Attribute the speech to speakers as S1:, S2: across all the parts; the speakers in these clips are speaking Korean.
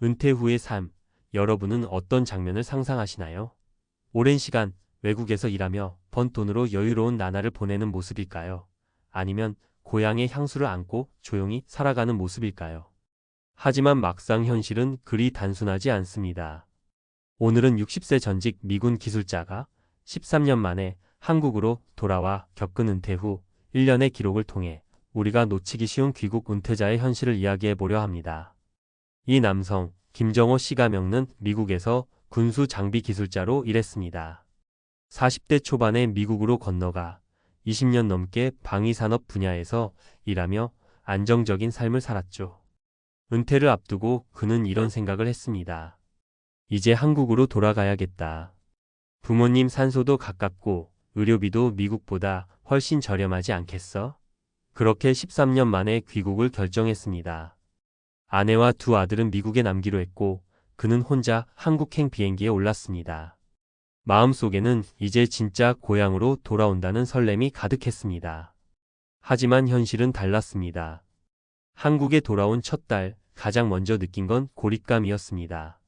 S1: 은퇴 후의 삶, 여러분은 어떤 장면을 상상하시나요? 오랜 시간 외국에서 일하며 번 돈으로 여유로운 나날을 보내는 모습일까요? 아니면 고향의 향수를 안고 조용히 살아가는 모습일까요? 하지만 막상 현실은 그리 단순하지 않습니다. 오늘은 60세 전직 미군 기술자가 13년 만에 한국으로 돌아와 겪은 은퇴 후 1년의 기록을 통해 우리가 놓치기 쉬운 귀국 은퇴자의 현실을 이야기해 보려 합니다. 이 남성, 김정호 씨가 겪는 미국에서 군수 장비 기술자로 일했습니다. 40대 초반에 미국으로 건너가 20년 넘게 방위산업 분야에서 일하며 안정적인 삶을 살았죠. 은퇴를 앞두고 그는 이런 생각을 했습니다. 이제 한국으로 돌아가야겠다. 부모님 산소도 가깝고 의료비도 미국보다 훨씬 저렴하지 않겠어? 그렇게 13년 만에 귀국을 결정했습니다. 아내와 두 아들은 미국에 남기로 했고 그는 혼자 한국행 비행기에 올랐습니다. 마음속에는 이제 진짜 고향으로 돌아온다는 설렘이 가득했습니다. 하지만 현실은 달랐습니다. 한국에 돌아온 첫 달, 가장 먼저 느낀 건 고립감이었습니다.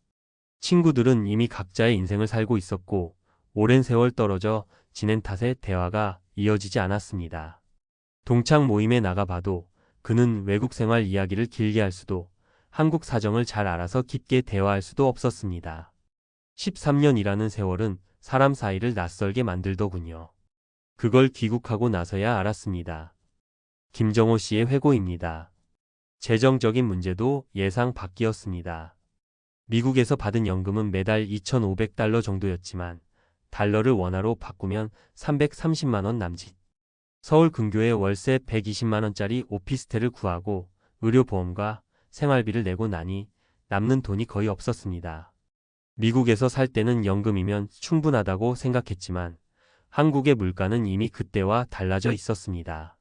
S1: 친구들은 이미 각자의 인생을 살고 있었고 오랜 세월 떨어져 지낸 탓에 대화가 이어지지 않았습니다. 동창 모임에 나가봐도 그는 외국 생활 이야기를 길게 할 수도 한국 사정을 잘 알아서 깊게 대화할 수도 없었습니다. 13년이라는 세월은 사람 사이를 낯설게 만들더군요. 그걸 귀국하고 나서야 알았습니다. 김정호 씨의 회고입니다. 재정적인 문제도 예상 밖이었습니다. 미국에서 받은 연금은 매달 2,500달러 정도였지만 달러를 원화로 바꾸면 330만 원 남짓. 서울 근교에 월세 120만 원짜리 오피스텔을 구하고 의료보험과 생활비를 내고 나니 남는 돈이 거의 없었습니다. 미국에서 살 때는 연금이면 충분하다고 생각했지만 한국의 물가는 이미 그때와 달라져 있었습니다.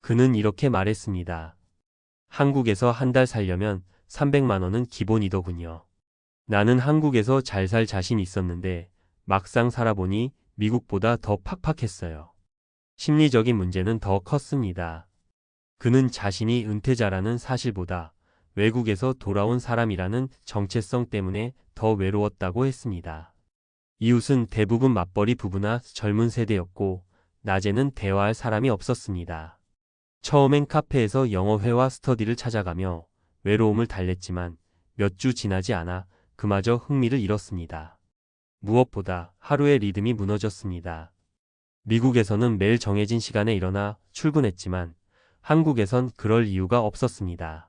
S1: 그는 이렇게 말했습니다. 한국에서 한 달 살려면 300만 원은 기본이더군요. 나는 한국에서 잘 살 자신 있었는데 막상 살아보니 미국보다 더 팍팍했어요. 심리적인 문제는 더 컸습니다. 그는 자신이 은퇴자라는 사실보다 외국에서 돌아온 사람이라는 정체성 때문에 더 외로웠다고 했습니다. 이웃은 대부분 맞벌이 부부나 젊은 세대였고 낮에는 대화할 사람이 없었습니다. 처음엔 카페에서 영어회화 스터디를 찾아가며 외로움을 달랬지만 몇 주 지나지 않아 그마저 흥미를 잃었습니다. 무엇보다 하루의 리듬이 무너졌습니다. 미국에서는 매일 정해진 시간에 일어나 출근했지만 한국에선 그럴 이유가 없었습니다.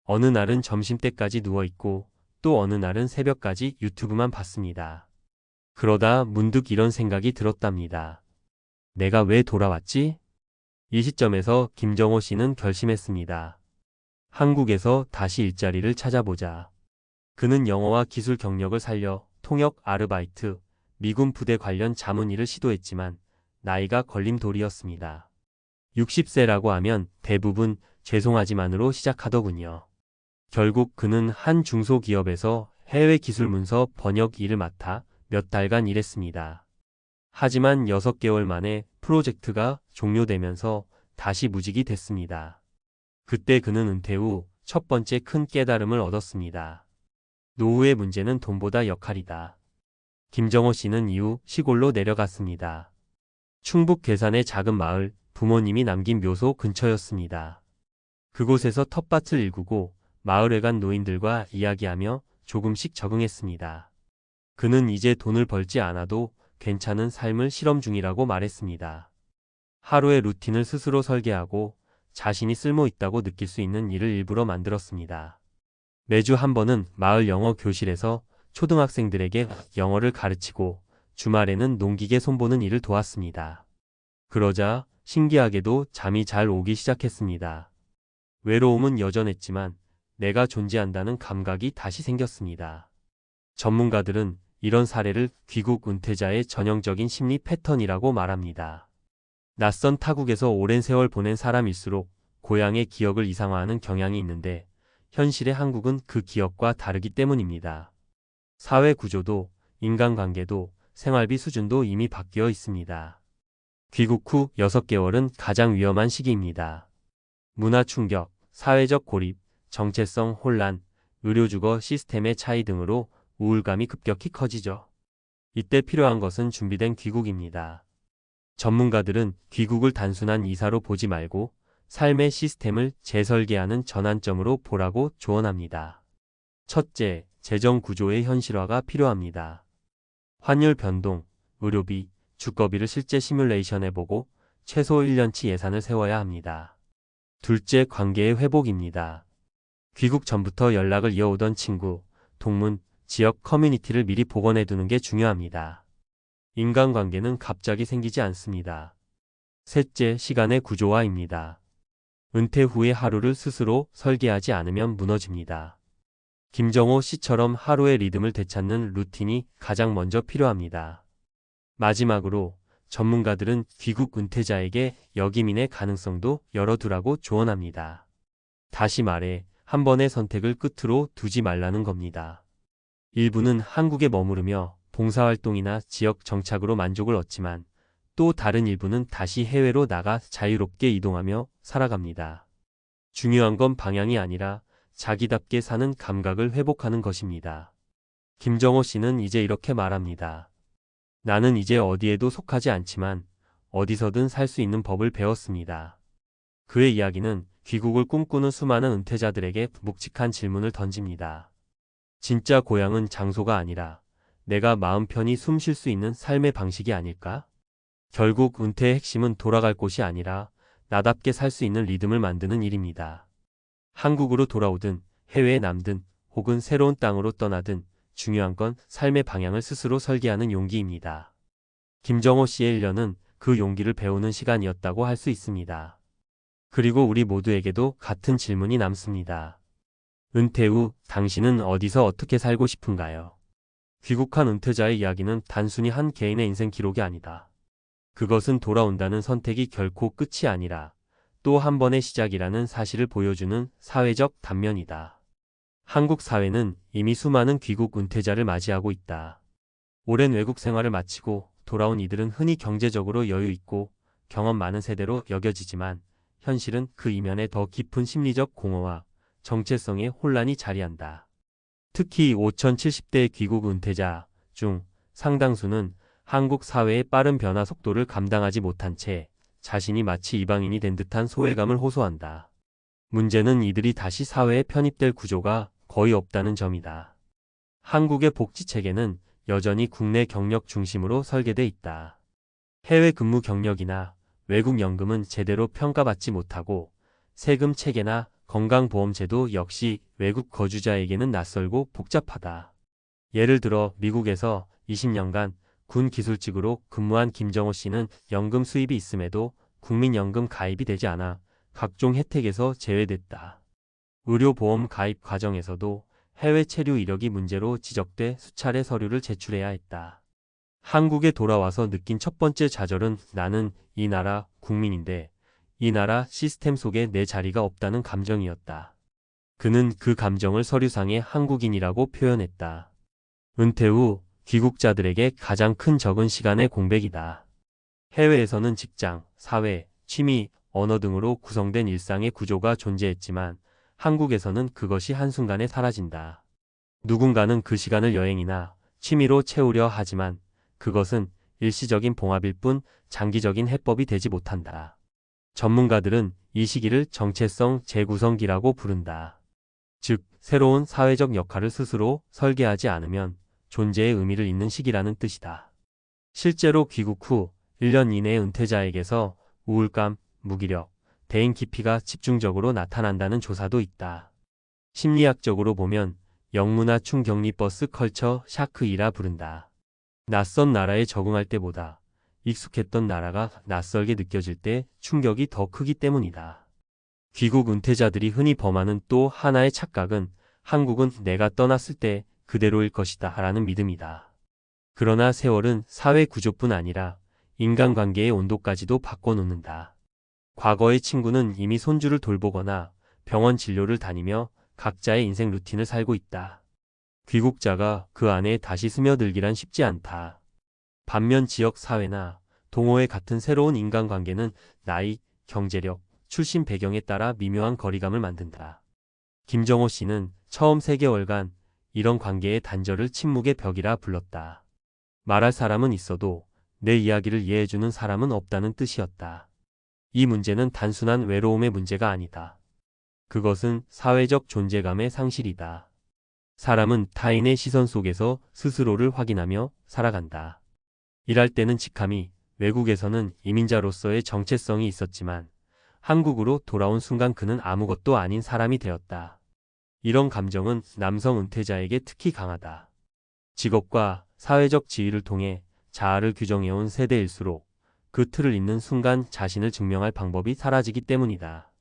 S1: 어느 날은 점심때까지 누워있고 또 어느 날은 새벽까지 유튜브만 봤습니다. 그러다 문득 이런 생각이 들었답니다. 내가 왜 돌아왔지? 이 시점에서 김정호 씨는 결심했습니다. 한국에서 다시 일자리를 찾아보자. 그는 영어와 기술 경력을 살려 통역 아르바이트, 미군 부대 관련 자문 일을 시도했지만 나이가 걸림돌이었습니다. 60세라고 하면 대부분 죄송하지만으로 시작하더군요. 결국 그는 한 중소기업에서 해외 기술 문서 번역 일을 맡아 몇 달간 일했습니다. 하지만 6개월 만에 프로젝트가 종료되면서 다시 무직이 됐습니다. 그때 그는 은퇴 후 첫 번째 큰 깨달음을 얻었습니다. 노후의 문제는 돈보다 역할이다. 김정호 씨는 이후 시골로 내려갔습니다. 충북 괴산의 작은 마을, 부모님이 남긴 묘소 근처였습니다. 그곳에서 텃밭을 일구고 마을에 간 노인들과 이야기하며 조금씩 적응했습니다. 그는 이제 돈을 벌지 않아도 괜찮은 삶을 실험 중이라고 말했습니다. 하루의 루틴을 스스로 설계하고 자신이 쓸모 있다고 느낄 수 있는 일을 일부러 만들었습니다. 매주 한 번은 마을 영어 교실에서 초등학생들에게 영어를 가르치고 주말에는 농기계 손보는 일을 도왔습니다. 그러자 신기하게도 잠이 잘 오기 시작했습니다. 외로움은 여전했지만 내가 존재한다는 감각이 다시 생겼습니다. 전문가들은 이런 사례를 귀국 은퇴자의 전형적인 심리 패턴이라고 말합니다. 낯선 타국에서 오랜 세월 보낸 사람일수록 고향의 기억을 이상화하는 경향이 있는데 현실의 한국은 그 기억과 다르기 때문입니다. 사회 구조도 인간관계도 생활비 수준도 이미 바뀌어 있습니다. 귀국 후 6개월은 가장 위험한 시기입니다. 문화 충격, 사회적 고립, 정체성 혼란, 의료주거 시스템의 차이 등으로 우울감이 급격히 커지죠. 이때 필요한 것은 준비된 귀국입니다. 전문가들은 귀국을 단순한 이사로 보지 말고 삶의 시스템을 재설계하는 전환점으로 보라고 조언합니다. 첫째, 재정 구조의 현실화가 필요합니다. 환율 변동, 의료비, 주거비를 실제 시뮬레이션해보고 최소 1년치 예산을 세워야 합니다. 둘째, 관계의 회복입니다. 귀국 전부터 연락을 이어오던 친구, 동문, 지역 커뮤니티를 미리 복원해두는 게 중요합니다. 인간관계는 갑자기 생기지 않습니다. 셋째, 시간의 구조화입니다. 은퇴 후의 하루를 스스로 설계하지 않으면 무너집니다. 김정호 씨처럼 하루의 리듬을 되찾는 루틴이 가장 먼저 필요합니다. 마지막으로 전문가들은 귀국 은퇴자에게 역이민의 가능성도 열어두라고 조언합니다. 다시 말해, 한 번의 선택을 끝으로 두지 말라는 겁니다. 일부는 한국에 머무르며 봉사활동이나 지역 정착으로 만족을 얻지만 또 다른 일부는 다시 해외로 나가 자유롭게 이동하며 살아갑니다. 중요한 건 방향이 아니라 자기답게 사는 감각을 회복하는 것입니다. 김정호 씨는 이제 이렇게 말합니다. 나는 이제 어디에도 속하지 않지만 어디서든 살 수 있는 법을 배웠습니다. 그의 이야기는 귀국을 꿈꾸는 수많은 은퇴자들에게 묵직한 질문을 던집니다. 진짜 고향은 장소가 아니라 내가 마음 편히 숨 쉴 수 있는 삶의 방식이 아닐까? 결국 은퇴의 핵심은 돌아갈 곳이 아니라 나답게 살 수 있는 리듬을 만드는 일입니다. 한국으로 돌아오든 해외에 남든 혹은 새로운 땅으로 떠나든 중요한 건 삶의 방향을 스스로 설계하는 용기입니다. 김정호 씨의 1년은 그 용기를 배우는 시간이었다고 할 수 있습니다. 그리고 우리 모두에게도 같은 질문이 남습니다. 은퇴 후 당신은 어디서 어떻게 살고 싶은가요? 귀국한 은퇴자의 이야기는 단순히 한 개인의 인생 기록이 아니다. 그것은 돌아온다는 선택이 결코 끝이 아니라 또 한 번의 시작이라는 사실을 보여주는 사회적 단면이다. 한국 사회는 이미 수많은 귀국 은퇴자를 맞이하고 있다. 오랜 외국 생활을 마치고 돌아온 이들은 흔히 경제적으로 여유 있고 경험 많은 세대로 여겨지지만 현실은 그 이면에 더 깊은 심리적 공허와 정체성의 혼란이 자리한다. 특히 5070대 귀국 은퇴자 중 상당수는 한국 사회의 빠른 변화 속도를 감당하지 못한 채 자신이 마치 이방인이 된 듯한 소외감을 호소한다. 문제는 이들이 다시 사회에 편입될 구조가 거의 없다는 점이다. 한국의 복지체계는 여전히 국내 경력 중심으로 설계돼 있다. 해외 근무 경력이나 외국 연금은 제대로 평가받지 못하고 세금 체계나 건강보험제도 역시 외국 거주자에게는 낯설고 복잡하다. 예를 들어 미국에서 20년간 군 기술직으로 근무한 김정호 씨는 연금 수입이 있음에도 국민연금 가입이 되지 않아 각종 혜택에서 제외됐다. 의료보험 가입 과정에서도 해외 체류 이력이 문제로 지적돼 수차례 서류를 제출해야 했다. 한국에 돌아와서 느낀 첫 번째 좌절은 나는 이 나라 국민인데 이 나라 시스템 속에 내 자리가 없다는 감정이었다. 그는 그 감정을 서류상에 한국인이라고 표현했다. 은퇴 후 귀국자들에게 가장 큰 적은 시간의 공백이다. 해외에서는 직장, 사회, 취미, 언어 등으로 구성된 일상의 구조가 존재했지만 한국에서는 그것이 한순간에 사라진다. 누군가는 그 시간을 여행이나 취미로 채우려 하지만 그것은 일시적인 봉합일 뿐 장기적인 해법이 되지 못한다. 전문가들은 이 시기를 정체성 재구성기라고 부른다. 즉, 새로운 사회적 역할을 스스로 설계하지 않으면 존재의 의미를 잃는 시기라는 뜻이다. 실제로 귀국 후 1년 이내 은퇴자에게서 우울감, 무기력, 대인 기피가 집중적으로 나타난다는 조사도 있다. 심리학적으로 보면 영문화 충격리버스 컬처 샤크이라 부른다. 낯선 나라에 적응할 때보다 익숙했던 나라가 낯설게 느껴질 때 충격이 더 크기 때문이다. 귀국 은퇴자들이 흔히 범하는 또 하나의 착각은 한국은 내가 떠났을 때 그대로일 것이다 라는 믿음이다. 그러나 세월은 사회 구조뿐 아니라 인간관계의 온도까지도 바꿔놓는다. 과거의 친구는 이미 손주를 돌보거나 병원 진료를 다니며 각자의 인생 루틴을 살고 있다. 귀국자가 그 안에 다시 스며들기란 쉽지 않다. 반면 지역 사회나 동호회 같은 새로운 인간관계는 나이, 경제력, 출신 배경에 따라 미묘한 거리감을 만든다. 김정호 씨는 처음 3개월간 이런 관계의 단절을 침묵의 벽이라 불렀다. 말할 사람은 있어도 내 이야기를 이해해주는 사람은 없다는 뜻이었다. 이 문제는 단순한 외로움의 문제가 아니다. 그것은 사회적 존재감의 상실이다. 사람은 타인의 시선 속에서 스스로를 확인하며 살아간다. 일할 때는 직함이, 외국에서는 이민자로서의 정체성이 있었지만 한국으로 돌아온 순간 그는 아무것도 아닌 사람이 되었다. 이런 감정은 남성 은퇴자에게 특히 강하다. 직업과 사회적 지위를 통해 자아를 규정해온 세대일수록 그 틀을 잇는 순간 자신을 증명할 방법이 사라지기 때문이다.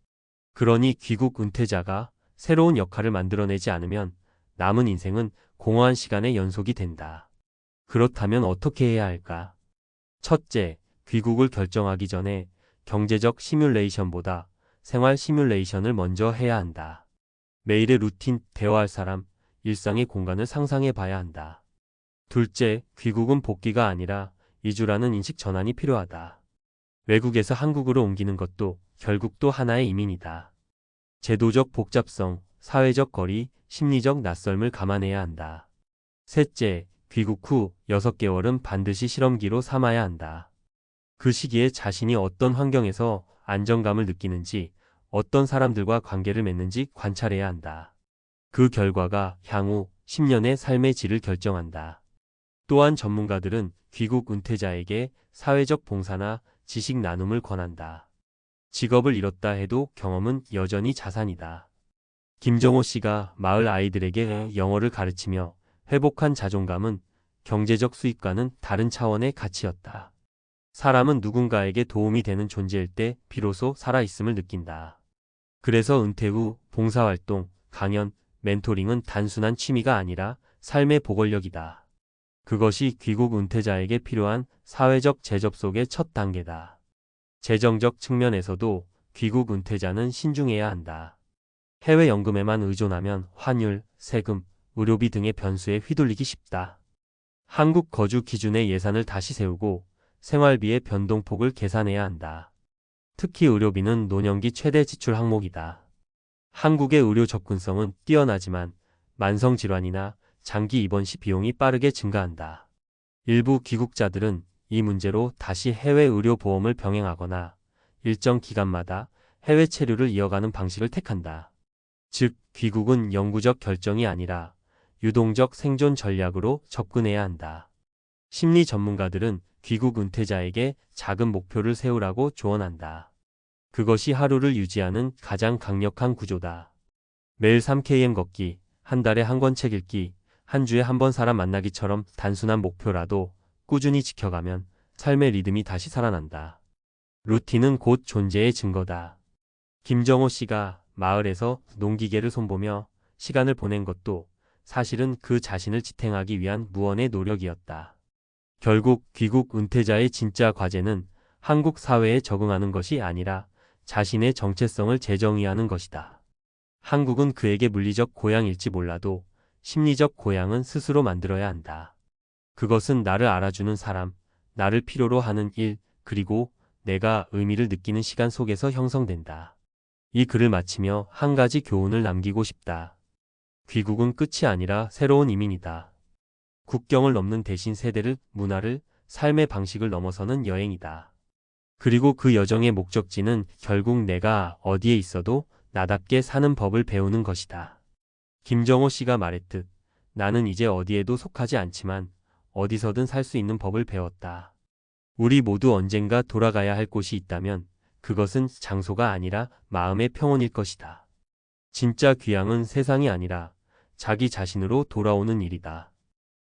S1: 그러니 귀국 은퇴자가 새로운 역할을 만들어내지 않으면 남은 인생은 공허한 시간의 연속이 된다. 그렇다면 어떻게 해야 할까? 첫째, 귀국을 결정하기 전에 경제적 시뮬레이션보다 생활 시뮬레이션을 먼저 해야 한다. 매일의 루틴, 대화할 사람, 일상의 공간을 상상해 봐야 한다. 둘째, 귀국은 복귀가 아니라 이주라는 인식 전환이 필요하다. 외국에서 한국으로 옮기는 것도 결국 또 하나의 이민이다. 제도적 복잡성, 사회적 거리, 심리적 낯설음을 감안해야 한다. 셋째, 귀국 후 6개월은 반드시 실험기로 삼아야 한다. 그 시기에 자신이 어떤 환경에서 안정감을 느끼는지, 어떤 사람들과 관계를 맺는지 관찰해야 한다. 그 결과가 향후 10년의 삶의 질을 결정한다. 또한 전문가들은 귀국 은퇴자에게 사회적 봉사나 지식 나눔을 권한다. 직업을 잃었다 해도 경험은 여전히 자산이다. 김정호 씨가 마을 아이들에게 영어를 가르치며 회복한 자존감은 경제적 수익과는 다른 차원의 가치였다. 사람은 누군가에게 도움이 되는 존재일 때 비로소 살아있음을 느낀다. 그래서 은퇴 후 봉사활동, 강연, 멘토링은 단순한 취미가 아니라 삶의 보궐력이다. 그것이 귀국 은퇴자에게 필요한 사회적 재접속의 첫 단계다. 재정적 측면에서도 귀국 은퇴자는 신중해야 한다. 해외 연금에만 의존하면 환율, 세금, 의료비 등의 변수에 휘둘리기 쉽다. 한국 거주 기준의 예산을 다시 세우고 생활비의 변동폭을 계산해야 한다. 특히 의료비는 노년기 최대 지출 항목이다. 한국의 의료 접근성은 뛰어나지만 만성질환이나 장기 입원 시 비용이 빠르게 증가한다. 일부 귀국자들은 이 문제로 다시 해외 의료보험을 병행하거나 일정 기간마다 해외 체류를 이어가는 방식을 택한다. 즉, 귀국은 영구적 결정이 아니라 유동적 생존 전략으로 접근해야 한다. 심리 전문가들은 귀국 은퇴자에게 작은 목표를 세우라고 조언한다. 그것이 하루를 유지하는 가장 강력한 구조다. 매일 3km 걷기, 한 달에 한 권 책 읽기, 한 주에 한 번 사람 만나기처럼 단순한 목표라도 꾸준히 지켜가면 삶의 리듬이 다시 살아난다. 루틴은 곧 존재의 증거다. 김정호 씨가 마을에서 농기계를 손보며 시간을 보낸 것도 사실은 그 자신을 지탱하기 위한 무언의 노력이었다. 결국 귀국 은퇴자의 진짜 과제는 한국 사회에 적응하는 것이 아니라 자신의 정체성을 재정의하는 것이다. 한국은 그에게 물리적 고향일지 몰라도 심리적 고향은 스스로 만들어야 한다. 그것은 나를 알아주는 사람, 나를 필요로 하는 일, 그리고 내가 의미를 느끼는 시간 속에서 형성된다. 이 글을 마치며 한 가지 교훈을 남기고 싶다. 귀국은 끝이 아니라 새로운 이민이다. 국경을 넘는 대신 세대를, 문화를, 삶의 방식을 넘어서는 여행이다. 그리고 그 여정의 목적지는 결국 내가 어디에 있어도 나답게 사는 법을 배우는 것이다. 김정호 씨가 말했듯 나는 이제 어디에도 속하지 않지만 어디서든 살 수 있는 법을 배웠다. 우리 모두 언젠가 돌아가야 할 곳이 있다면 그것은 장소가 아니라 마음의 평온일 것이다. 진짜 귀향은 세상이 아니라 자기 자신으로 돌아오는 일이다.